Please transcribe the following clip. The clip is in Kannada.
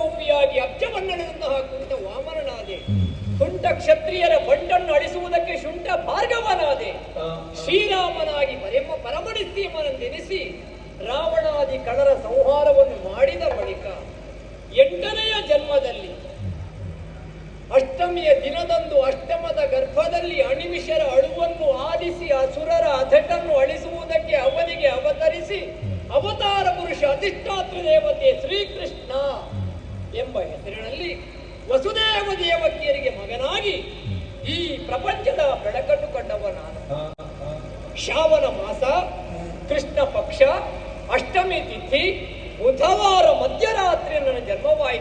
ರೂಪಿಯಾಗಿ ಅಬ್ಜವನ್ನೆಳೆದಂತಹ ಕುಂಟ ವಾಮನನಾದೆ. ಕುಂಟ ಕ್ಷತ್ರಿಯರ ಬಂಟನ್ನು ಅಳಿಸುವುದಕ್ಕೆ ಶುಂಠ ಭಾರ್ಗವನಾದೆ. ಶ್ರೀರಾಮನಾಗಿ ಪರಮನಿಸ್ತೀಮನೆನಿಸಿ ರಾವಣಾದಿ ಕಳರ ಸಂಹಾರವನ್ನು ಮಾಡಿದ ಬಳಿಕ 8ನೆಯ ಜನ್ಮದಲ್ಲಿ ಅಷ್ಟಮಿಯ ದಿನದಂದು ಅಷ್ಟಮದ ಗರ್ಭದಲ್ಲಿ ಅಣಿಮಿಷರ ಅಳುವನ್ನು ಆಲಿಸಿ ಅಸುರರ ಅಧಟನ್ನು ಅಳಿಸುವುದಕ್ಕೆ ಅವನಿಗೆ ಅವತರಿಸಿ ಅವತಾರ ಪುರುಷ ಅಧಿಷ್ಠಾತೃ ದೇವತೆ ಶ್ರೀಕೃಷ್ಣ ಎಂಬ ಹೆಸರಿನಲ್ಲಿ ವಸುದೇವ ದೇವಕಿಯರಿಗೆ ಮಗನಾಗಿ ಈ ಪ್ರಪಂಚದ ಬೆಳಕನ್ನು ಕಂಡವ ನಾನು. ಶ್ರಾವಣ ಮಾಸ ಕೃಷ್ಣ ಪಕ್ಷ ಅಷ್ಟಮಿ ತಿಥಿ ಬುಧವಾರ ಮಧ್ಯರಾತ್ರಿ ನನ್ನ ಜನ್ಮವಾಯಿತು.